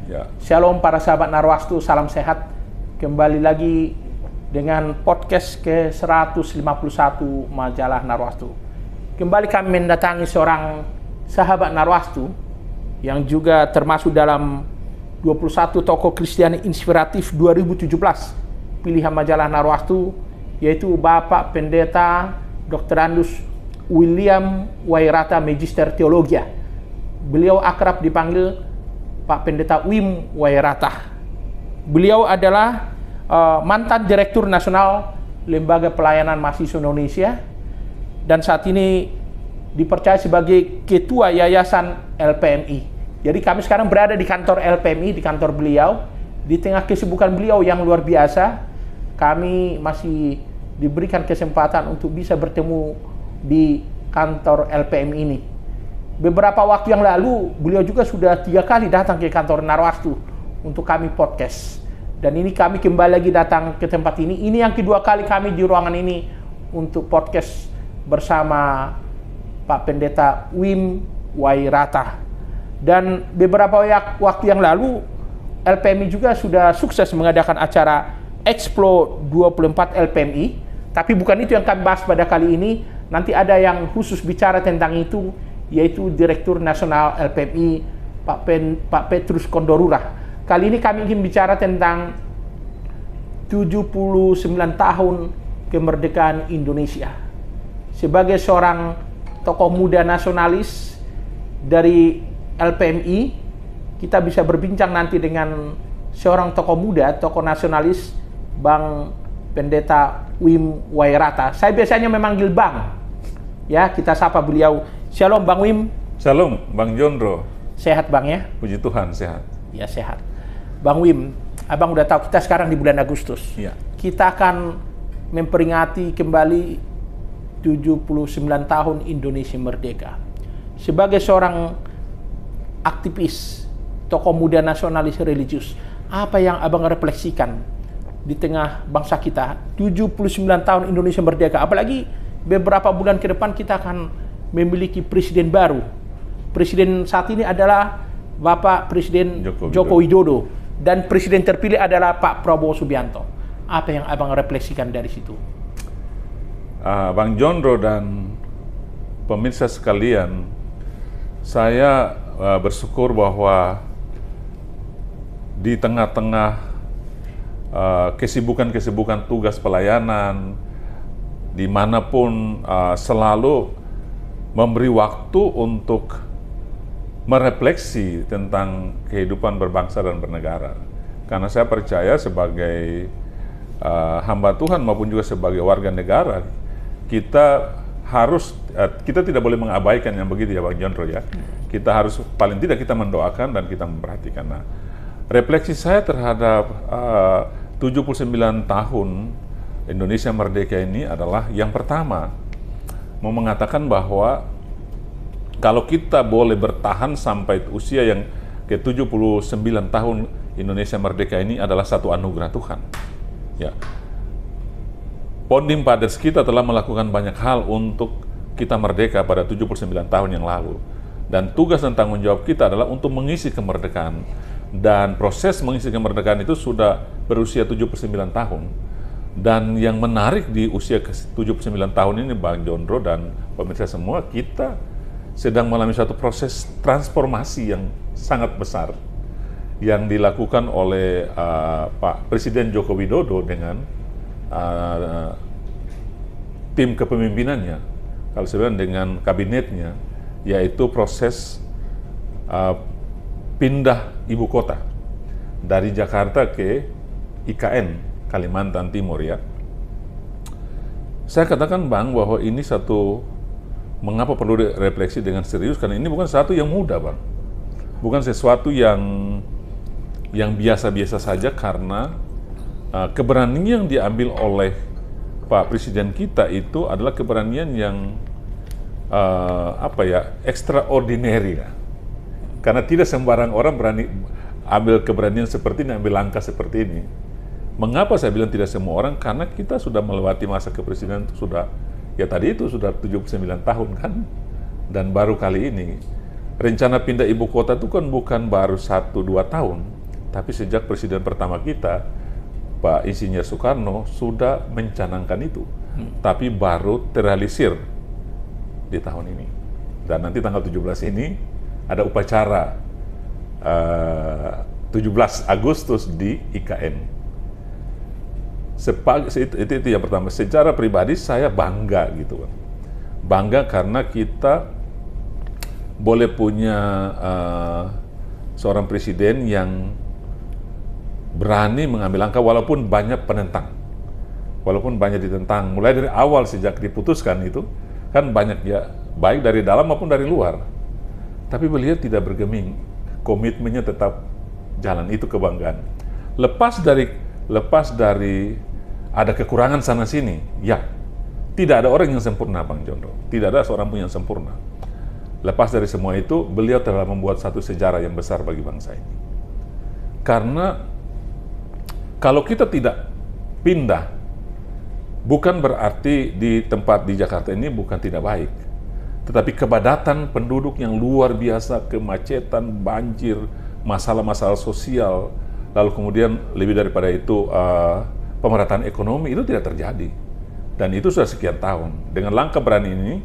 Ya. Shalom para sahabat Narwastu, salam sehat. Kembali lagi dengan podcast ke-151 majalah Narwastu. Kembali kami mendatangi seorang sahabat Narwastu yang juga termasuk dalam 21 tokoh Kristiani inspiratif 2017 pilihan majalah Narwastu, yaitu Bapak Pendeta Dr. Andus William Wairata Magister Theologia. Beliau akrab dipanggil Pak Pendeta Wim Wairata. Beliau adalah mantan Direktur Nasional Lembaga Pelayanan Mahasiswa Indonesia dan saat ini dipercaya sebagai Ketua Yayasan LPMI. Jadi kami sekarang berada di kantor LPMI, di kantor beliau. Di tengah kesibukan beliau yang luar biasa, kami masih diberikan kesempatan untuk bisa bertemu di kantor LPMI ini. Beberapa waktu yang lalu, beliau juga sudah 3 kali datang ke kantor Narwastu untuk kami podcast. Dan ini kami kembali lagi datang ke tempat ini. Ini yang kedua kali kami di ruangan ini untuk podcast bersama Pak Pendeta Wim Wairata. Dan beberapa waktu yang lalu, LPMI juga sudah sukses mengadakan acara Expo 24 LPMI. Tapi bukan itu yang kami bahas pada kali ini. Nanti ada yang khusus bicara tentang itu, yaitu Direktur Nasional LPMI Pak Petrus Kondorurah. Kali ini kami ingin bicara tentang 79 tahun kemerdekaan Indonesia. Sebagai seorang tokoh muda nasionalis dari LPMI, kita bisa berbincang nanti dengan seorang tokoh muda, tokoh nasionalis, Bang Pendeta Wim Wairata. Saya biasanya memanggil Bang. Ya, kita sapa beliau. Shalom Bang Wim. Shalom Bang Jondro. Sehat Bang ya? Puji Tuhan, sehat. Ya, sehat. Bang Wim, Abang udah tahu kita sekarang di bulan Agustus. Ya. Kita akan memperingati kembali 79 tahun Indonesia merdeka. Sebagai seorang aktivis, tokoh muda nasionalis religius, apa yang Abang refleksikan di tengah bangsa kita 79 tahun Indonesia merdeka? Apalagi beberapa bulan ke depan kita akan memiliki presiden baru. Presiden saat ini adalah Bapak Presiden Joko Widodo dan presiden terpilih adalah Pak Prabowo Subianto. Apa yang Abang refleksikan dari situ? Bang Jondro dan pemirsa sekalian, saya bersyukur bahwa di tengah-tengah kesibukan-kesibukan tugas pelayanan, dimanapun selalu memberi waktu untuk merefleksi tentang kehidupan berbangsa dan bernegara. Karena saya percaya sebagai hamba Tuhan maupun juga sebagai warga negara, kita tidak boleh mengabaikan yang begitu ya Bang Jondro ya. Kita harus paling tidak kita mendoakan dan kita memperhatikan. Nah, refleksi saya terhadap 79 tahun Indonesia merdeka ini adalah yang pertama, mau mengatakan bahwa kalau kita boleh bertahan sampai usia yang ke-79 tahun Indonesia merdeka ini adalah satu anugerah Tuhan. Ya. Founding Fathers kita telah melakukan banyak hal untuk kita merdeka pada 79 tahun yang lalu. Dan tugas dan tanggung jawab kita adalah untuk mengisi kemerdekaan. Dan proses mengisi kemerdekaan itu sudah berusia 79 tahun. Dan yang menarik di usia ke-79 tahun ini, Bang Jondro dan pemirsa semua, kita sedang mengalami suatu proses transformasi yang sangat besar yang dilakukan oleh Pak Presiden Joko Widodo dengan tim kepemimpinannya, kalau saya bilang dengan kabinetnya, yaitu proses pindah ibu kota dari Jakarta ke IKN, Kalimantan Timur ya. Saya katakan Bang bahwa ini mengapa perlu refleksi dengan serius, karena ini bukan sesuatu yang mudah Bang. Bukan sesuatu yang biasa-biasa saja, karena keberanian yang diambil oleh Pak Presiden kita itu adalah keberanian yang extraordinary lah. Karena tidak sembarang orang berani ambil keberanian seperti ini, ambil langkah seperti ini. Mengapa saya bilang tidak semua orang? Karena kita sudah melewati masa kepresidenan sudah 79 tahun kan. Dan baru kali ini rencana pindah ibu kota itu kan bukan baru 1-2 tahun. Tapi sejak presiden pertama kita, Pak Insinyur Soekarno, sudah mencanangkan itu. Tapi baru terrealisir di tahun ini. Dan nanti tanggal 17 ini ada upacara 17 Agustus di IKN. Itu yang pertama. Secara pribadi saya bangga gitu kan. Bangga karena kita boleh punya seorang presiden yang berani mengambil langkah walaupun banyak penentang. Walaupun banyak ditentang. Mulai dari awal sejak diputuskan itu kan banyak ya, baik dari dalam maupun dari luar. Tapi beliau tidak bergeming. Komitmennya tetap jalan, itu kebanggaan. Lepas dari ada kekurangan sana sini, ya, tidak ada orang yang sempurna, Bang Jondro. Tidak ada seorang pun yang sempurna. Lepas dari semua itu, beliau telah membuat satu sejarah yang besar bagi bangsa ini. Karena kalau kita tidak pindah, bukan berarti di tempat di Jakarta ini bukan tidak baik. Tetapi kepadatan penduduk yang luar biasa, kemacetan, banjir, masalah-masalah sosial, lalu kemudian lebih daripada itu pemerataan ekonomi itu tidak terjadi. Dan itu sudah sekian tahun. Dengan langkah berani ini,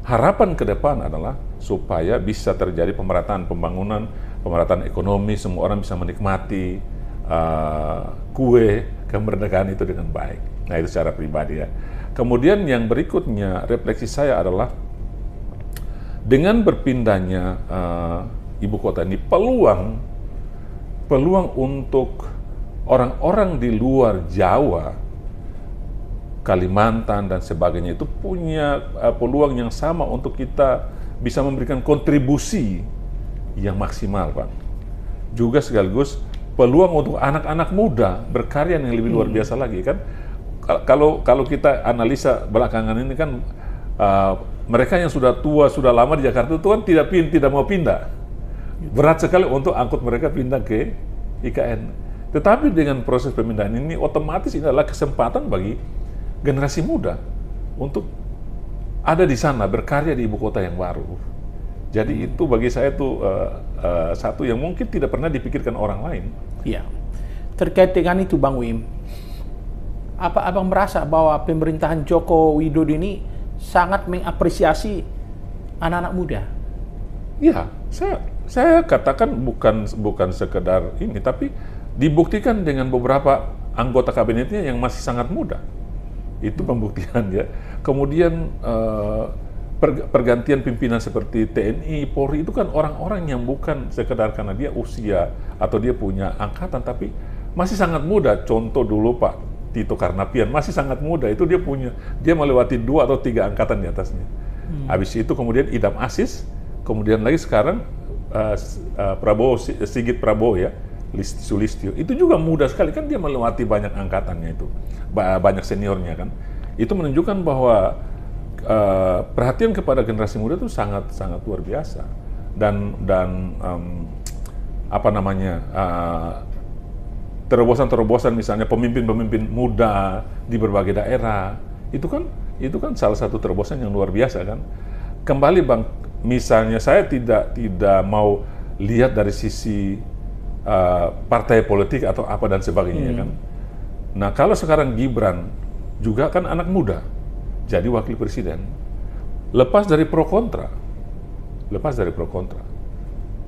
harapan ke depan adalah supaya bisa terjadi pemerataan pembangunan, pemerataan ekonomi, semua orang bisa menikmati kue kemerdekaan itu dengan baik. Nah, itu secara pribadi ya. Kemudian yang berikutnya, refleksi saya adalah dengan berpindahnya ibu kota ini, peluang untuk orang-orang di luar Jawa, Kalimantan dan sebagainya itu punya peluang yang sama untuk kita bisa memberikan kontribusi yang maksimal, Pak. Juga sekaligus peluang untuk anak-anak muda berkarya yang lebih luar biasa lagi kan. Kalau kita analisa belakangan ini kan mereka yang sudah tua, sudah lama di Jakarta itu kan tidak mau pindah. Berat sekali untuk angkut mereka pindah ke IKN. Tetapi dengan proses pemindahan ini, otomatis ini adalah kesempatan bagi generasi muda untuk ada di sana, berkarya di ibu kota yang baru. Jadi itu bagi saya itu satu yang mungkin tidak pernah dipikirkan orang lain. Iya. Terkait dengan itu, Bang Wim, apa Abang merasa bahwa pemerintahan Joko Widodo ini sangat mengapresiasi anak-anak muda? Iya, saya katakan bukan sekedar ini, tapi dibuktikan dengan beberapa anggota kabinetnya yang masih sangat muda. Itu pembuktian ya. Kemudian pergantian pimpinan seperti TNI, Polri itu kan orang-orang yang bukan sekedar karena dia usia atau dia punya angkatan, tapi masih sangat muda. Contoh dulu Pak Tito Karnavian masih sangat muda, itu dia melewati 2 atau 3 angkatan di atasnya. Habis itu kemudian Idam Aziz, kemudian lagi sekarang Sigit Prabowo ya. Sulistyo, itu juga mudah sekali kan, dia melewati banyak angkatannya itu, banyak seniornya kan. Itu menunjukkan bahwa perhatian kepada generasi muda itu sangat luar biasa. Dan terobosan misalnya pemimpin muda di berbagai daerah, itu kan salah satu terobosan yang luar biasa kan. Kembali Bang, misalnya saya tidak mau lihat dari sisi partai politik atau apa dan sebagainya kan. Nah, kalau sekarang Gibran juga kan anak muda jadi wakil presiden, lepas dari pro kontra,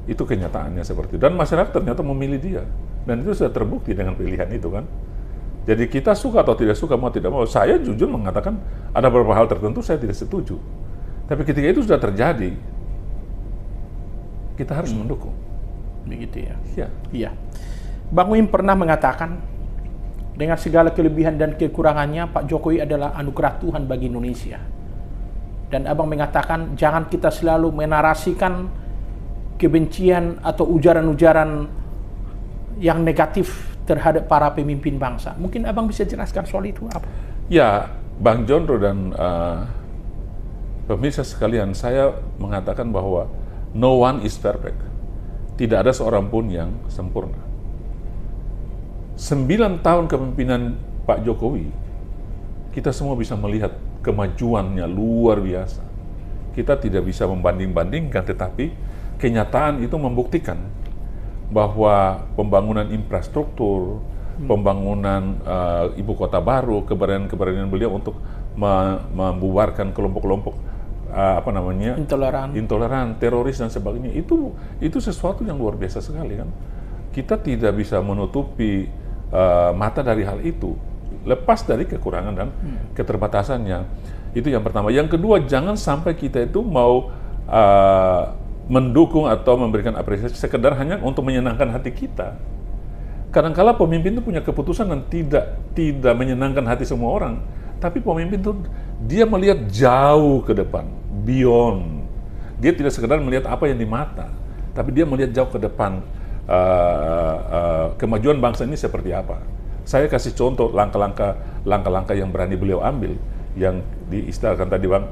itu kenyataannya seperti itu. Dan masyarakat ternyata memilih dia, dan itu sudah terbukti dengan pilihan itu kan. Jadi kita suka atau tidak suka, mau tidak mau, saya jujur mengatakan ada beberapa hal tertentu saya tidak setuju, tapi ketika itu sudah terjadi, kita harus mendukung. Begitu ya? Ya. Iya. Bang Wim pernah mengatakan, dengan segala kelebihan dan kekurangannya, Pak Jokowi adalah anugerah Tuhan bagi Indonesia. Dan Abang mengatakan, jangan kita selalu menarasikan kebencian atau ujaran-ujaran yang negatif terhadap para pemimpin bangsa. Mungkin Abang bisa jelaskan soal itu apa? Ya, Bang Jondro dan pemirsa sekalian, saya mengatakan bahwa no one is perfect. Tidak ada seorang pun yang sempurna. 9 tahun kepemimpinan Pak Jokowi, kita semua bisa melihat kemajuannya luar biasa. Kita tidak bisa membanding-bandingkan, tetapi kenyataan itu membuktikan bahwa pembangunan infrastruktur, pembangunan ibu kota baru, keberanian beliau untuk membubarkan kelompok-kelompok intoleran, teroris dan sebagainya, itu sesuatu yang luar biasa sekali kan. Kita tidak bisa menutupi mata dari hal itu, lepas dari kekurangan dan keterbatasannya. Itu yang pertama. Yang kedua, jangan sampai kita itu mau mendukung atau memberikan apresiasi sekedar hanya untuk menyenangkan hati kita. Kadang-kala pemimpin itu punya keputusan dan tidak menyenangkan hati semua orang. Tapi pemimpin itu dia melihat jauh ke depan, beyond. Dia tidak sekedar melihat apa yang di mata, tapi dia melihat jauh ke depan. Kemajuan bangsa ini seperti apa? Saya kasih contoh langkah-langkah yang berani beliau ambil, yang diistilahkan tadi Bang,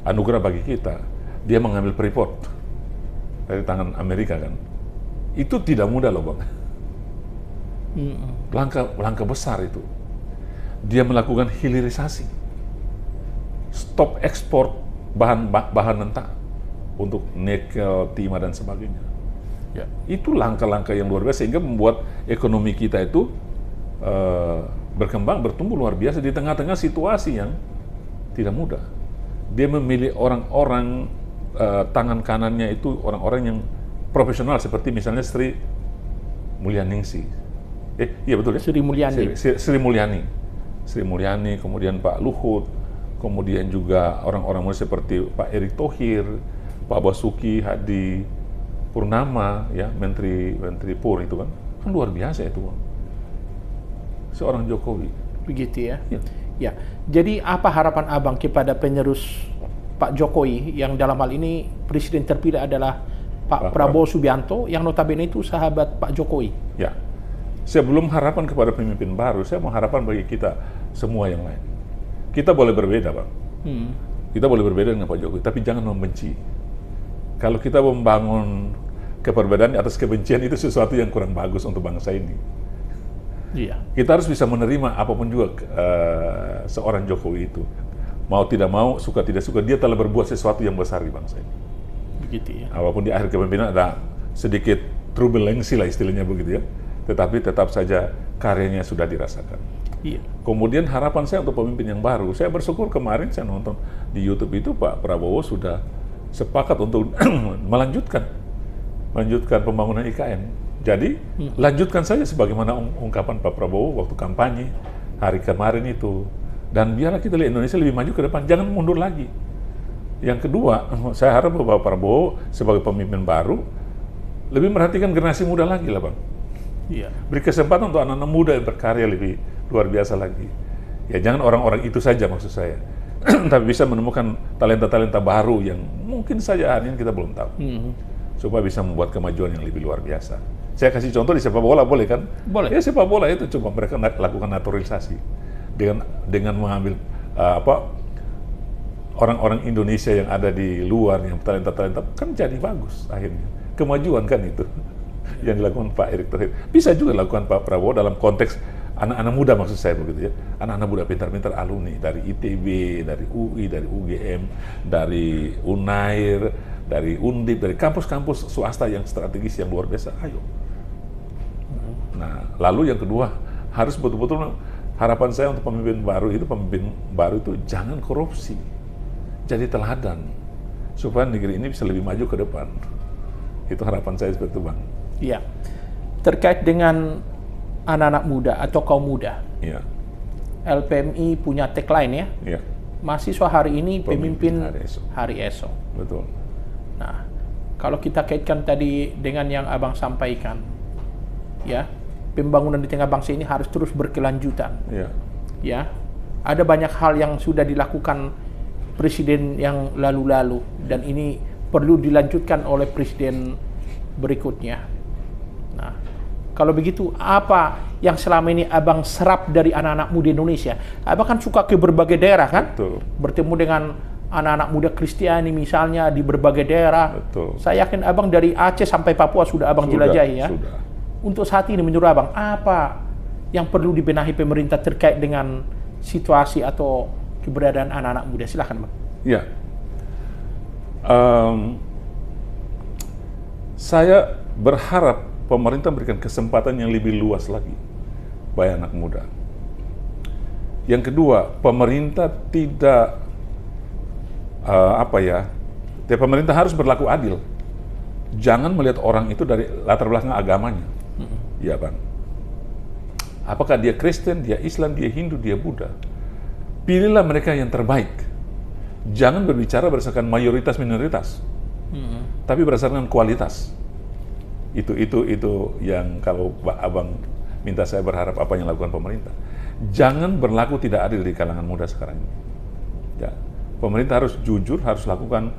anugerah bagi kita. Dia mengambil Freeport dari tangan Amerika kan. Itu tidak mudah loh Bang. Langkah besar itu. Dia melakukan hilirisasi, stop ekspor bahan mentah untuk nikel, timah dan sebagainya. Ya, itu langkah-langkah yang luar biasa sehingga membuat ekonomi kita itu berkembang, bertumbuh luar biasa di tengah-tengah situasi yang tidak mudah. Dia memilih orang-orang tangan kanannya itu orang-orang yang profesional seperti misalnya Sri Mulyaningsih. Iya betul ya? Sri Mulyani, kemudian Pak Luhut, kemudian juga orang-orang muda seperti Pak Erick Thohir, Pak Basuki Hadi Purnama, ya Menteri Pur itu kan luar biasa itu Bang. Seorang Jokowi. Begitu ya? Ya. Jadi apa harapan Abang kepada penerus Pak Jokowi yang dalam hal ini presiden terpilih adalah Pak Prabowo Subianto yang notabene itu sahabat Pak Jokowi? Ya. Sebelum harapan kepada pemimpin baru, saya mau harapan bagi kita semua yang lain. Kita boleh berbeda, Bang. Kita boleh berbeda dengan Pak Jokowi, tapi jangan membenci. Kalau kita membangun keperbedaan atas kebencian, itu sesuatu yang kurang bagus untuk bangsa ini. Iya. Kita harus bisa menerima apapun juga seorang Jokowi itu. Mau tidak mau, suka tidak suka, dia telah berbuat sesuatu yang besar di bangsa ini. Begitu ya. Walaupun di akhir kepemimpinan ada sedikit turbulensi lah istilahnya begitu ya. Tetapi tetap saja karyanya sudah dirasakan. Iya. Kemudian harapan saya untuk pemimpin yang baru, saya bersyukur kemarin saya nonton di YouTube itu Pak Prabowo sudah sepakat untuk melanjutkan pembangunan IKN. Jadi lanjutkan saja sebagaimana ungkapan Pak Prabowo waktu kampanye hari kemarin itu. Dan biarlah kita lihat Indonesia lebih maju ke depan, jangan mundur lagi. Yang kedua, saya harap Pak Prabowo sebagai pemimpin baru lebih merhatikan generasi muda lagi lah Bang. Iya. Beri kesempatan untuk anak-anak muda yang berkarya lebih luar biasa lagi. Ya jangan orang-orang itu saja maksud saya. Tapi bisa menemukan talenta-talenta baru yang mungkin saja hari ini kita belum tahu. Supaya bisa membuat kemajuan yang lebih luar biasa. Saya kasih contoh di sepak bola, boleh kan? Boleh. Ya sepak bola itu coba mereka lakukan naturalisasi. Dengan mengambil orang-orang Indonesia yang ada di luar, yang talenta-talenta, kan jadi bagus akhirnya. Kemajuan kan itu. Yang dilakukan Pak Erick Thohir. Bisa juga dilakukan Pak Prabowo dalam konteks anak-anak muda maksud saya begitu ya. Anak-anak muda pintar-pintar alumni dari ITB, dari UI, dari UGM, dari Unair, dari Undip, dari kampus-kampus swasta yang strategis yang luar biasa. Ayo. Nah, lalu yang kedua, harus betul-betul harapan saya untuk pemimpin baru itu jangan korupsi. Jadi teladan supaya negeri ini bisa lebih maju ke depan. Itu harapan saya seperti itu, Bang. Iya. Terkait dengan anak-anak muda atau kaum muda. Iya. LPMI punya tagline ya. Iya. Mahasiswa hari ini, pemimpin hari esok. Betul. Nah, kalau kita kaitkan tadi dengan yang Abang sampaikan, ya, pembangunan di tengah bangsa ini harus terus berkelanjutan. Iya. Ya, ada banyak hal yang sudah dilakukan presiden yang lalu-lalu dan ini perlu dilanjutkan oleh presiden berikutnya. Nah, kalau begitu apa yang selama ini Abang serap dari anak-anak muda Indonesia? Abang kan suka ke berbagai daerah kan? Betul. Bertemu dengan anak-anak muda Kristiani misalnya di berbagai daerah. Betul. Saya yakin Abang dari Aceh sampai Papua sudah Abang jelajahi ya. Sudah. Untuk saat ini menurut Abang, apa yang perlu dibenahi pemerintah terkait dengan situasi atau keberadaan anak-anak muda? Silahkan Bang. Ya. Saya berharap pemerintah memberikan kesempatan yang lebih luas lagi bagi anak muda. Yang kedua, pemerintah tidak pemerintah harus berlaku adil. Jangan melihat orang itu dari latar belakang agamanya. Ya Bang. Apakah dia Kristen, dia Islam, dia Hindu, dia Buddha. Pilihlah mereka yang terbaik. Jangan berbicara berdasarkan mayoritas minoritas. Tapi berdasarkan kualitas. Itu yang kalau Abang minta saya berharap apa yang dilakukan pemerintah. Jangan berlaku tidak adil di kalangan muda sekarang ini. Ya. Pemerintah harus jujur, harus lakukan.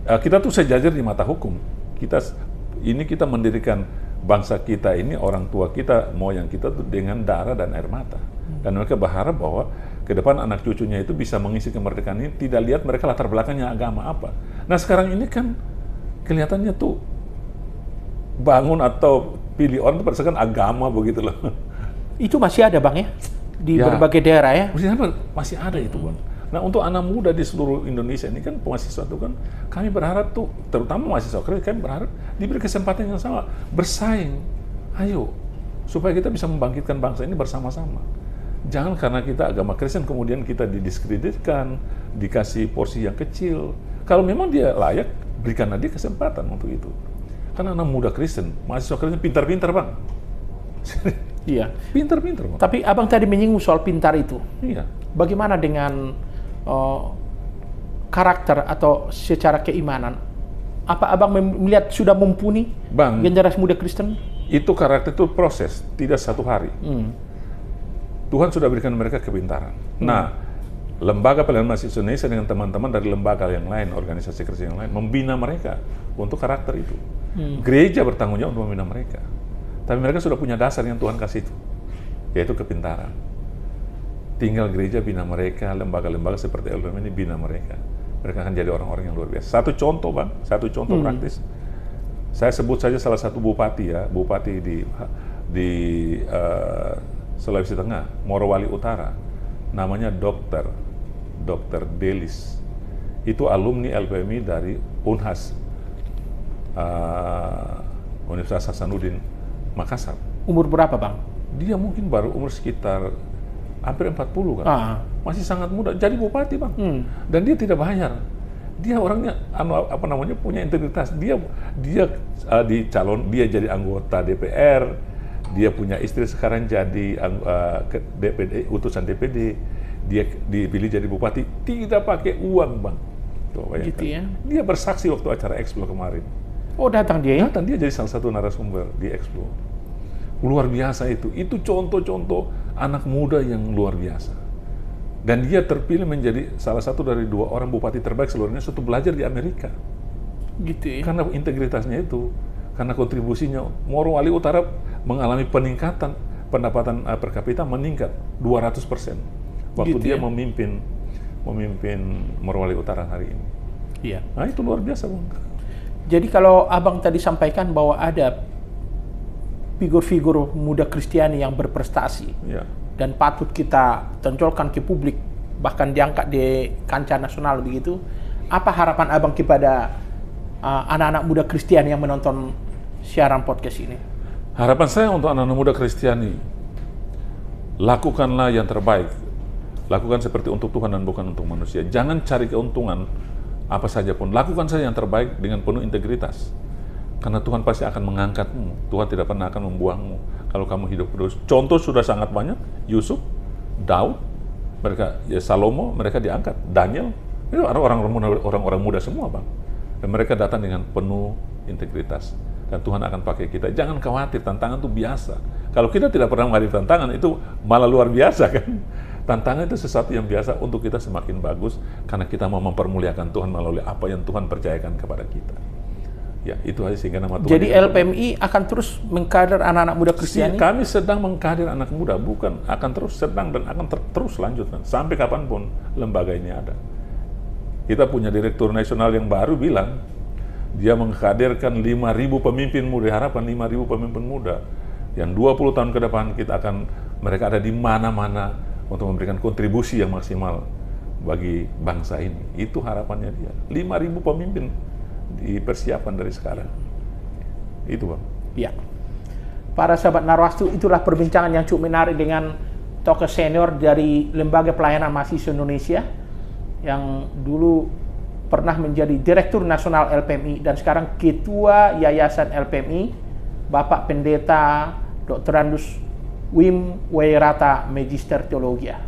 Kita tuh sejajar di mata hukum. Kita mendirikan bangsa kita ini, orang tua kita, moyang kita tuh dengan darah dan air mata. Dan mereka berharap bahwa ke depan anak cucunya itu bisa mengisi kemerdekaan ini, tidak lihat mereka latar belakangnya agama apa. Nah sekarang ini kan kelihatannya tuh bangun atau pilih orang itu berdasarkan agama begitu loh. Itu masih ada Bang ya? Di berbagai daerah ya? Masih ada itu Bang. Nah untuk anak muda di seluruh Indonesia ini kan mahasiswa itu kan kami berharap tuh, terutama mahasiswa kami berharap diberi kesempatan yang sama, bersaing. Ayo, supaya kita bisa membangkitkan bangsa ini bersama-sama. Jangan karena kita agama Kristen kemudian kita didiskreditkan, dikasih porsi yang kecil. Kalau memang dia layak, berikanlah dia kesempatan untuk itu. Karena anak muda Kristen, mahasiswa Kristen pintar-pintar Bang. Iya. Pintar-pintar Bang. Tapi Abang tadi menyinggung soal pintar itu. Iya. Bagaimana dengan karakter atau secara keimanan? Apa Abang melihat sudah mumpuni Bang, generasi muda Kristen? Itu karakter itu proses, tidak satu hari. Tuhan sudah berikan mereka kepintaran. Nah, Lembaga Pelayanan Mahasiswa Indonesia dengan teman-teman dari lembaga yang lain, organisasi Kristen yang lain, membina mereka untuk karakter itu. Gereja bertanggung jawab untuk membina mereka. Tapi mereka sudah punya dasar yang Tuhan kasih itu, yaitu kepintaran. Tinggal gereja bina mereka, lembaga-lembaga seperti LPM ini bina mereka. Mereka akan jadi orang-orang yang luar biasa. Satu contoh Bang, satu contoh praktis. Saya sebut saja salah satu bupati di Sulawesi Tengah, Morowali Utara, namanya Dr. Delis. Itu alumni LPMI dari Unhas, Universitas Hasanuddin Makassar. Umur berapa Bang? Dia mungkin baru umur sekitar hampir 40 kan. Masih sangat muda, jadi bupati Bang. Dan dia tidak bayar. Dia orangnya punya integritas. Dia jadi anggota DPR. Dia punya istri sekarang jadi utusan DPD. Dia dipilih jadi bupati tidak pakai uang Bang. Tuh, gitu ya. Dia bersaksi waktu acara Expo kemarin. Oh datang dia ya? Datang, dia jadi salah satu narasumber di Expo. Luar biasa itu. Itu contoh-contoh anak muda yang luar biasa. Dan dia terpilih menjadi salah satu dari 2 orang bupati terbaik seluruh Indonesia untuk belajar di Amerika. Gitu ya. Karena integritasnya itu, karena kontribusinya. Morowali Utara mengalami peningkatan pendapatan per kapita meningkat 200% waktu gitu dia ya? memimpin Morowali Utara hari ini. Iya. Nah itu luar biasa Bang. Jadi kalau Abang tadi sampaikan bahwa ada figur-figur muda Kristiani yang berprestasi dan patut kita tonjolkan ke publik, bahkan diangkat di kancah nasional begitu, apa harapan Abang kepada anak-anak muda Kristiani yang menonton siaran podcast ini? Harapan saya untuk anak-anak muda Kristiani, lakukanlah yang terbaik. Lakukan seperti untuk Tuhan dan bukan untuk manusia. Jangan cari keuntungan apa saja pun. Lakukan saja yang terbaik dengan penuh integritas. Karena Tuhan pasti akan mengangkatmu. Tuhan tidak pernah akan membuangmu kalau kamu hidup terus. Contoh sudah sangat banyak. Yusuf, Daud, Salomo, mereka diangkat. Daniel, itu orang-orang muda semua Bang. Dan mereka datang dengan penuh integritas. Dan Tuhan akan pakai kita. Jangan khawatir, tantangan itu biasa. Kalau kita tidak pernah menghadapi tantangan, itu malah luar biasa kan. Tantangan itu sesuatu yang biasa untuk kita semakin bagus. Karena kita mau mempermuliakan Tuhan melalui apa yang Tuhan percayakan kepada kita. Ya, itu aja sehingga nama Tuhan. Jadi LPMI akan terus mengkader anak-anak muda Kristiani? Kami sedang mengkader anak muda, bukan akan terus sedang dan akan terus lanjutkan sampai kapanpun lembaga ini ada. Kita punya direktur nasional yang baru bilang dia mengkaderkan 5.000 pemimpin muda, harapan 5.000 pemimpin muda yang 20 tahun ke depan mereka ada di mana-mana untuk memberikan kontribusi yang maksimal bagi bangsa ini. Itu harapannya dia. 5.000 pemimpin dipersiapkan dari sekarang. Itu, Bang. Ya. Para sahabat Narwastu, itulah perbincangan yang cukup menarik dengan tokoh senior dari Lembaga Pelayanan Mahasiswa Indonesia yang dulu pernah menjadi Direktur Nasional LPMI dan sekarang Ketua Yayasan LPMI, Bapak Pendeta Dr. Andus Wim Wairata Magister Theologia.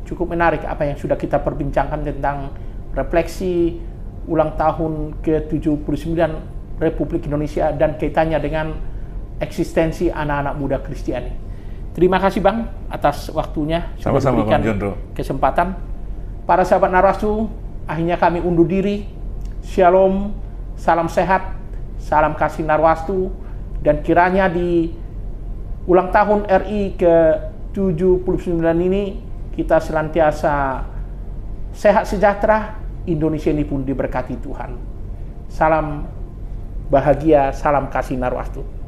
Cukup menarik apa yang sudah kita perbincangkan tentang refleksi ulang tahun ke-79 Republik Indonesia dan kaitannya dengan eksistensi anak-anak muda Kristiani. Terima kasih Bang atas waktunya sudah Sama-sama, memberikan Bang Jondro. kesempatan. Para sahabat Narwastu, akhirnya kami undur diri. Shalom, salam sehat, salam kasih Narwastu, dan kiranya di ulang tahun RI ke-79 ini kita senantiasa sehat sejahtera, Indonesia ini pun diberkati Tuhan. Salam bahagia, salam kasih Narwastu.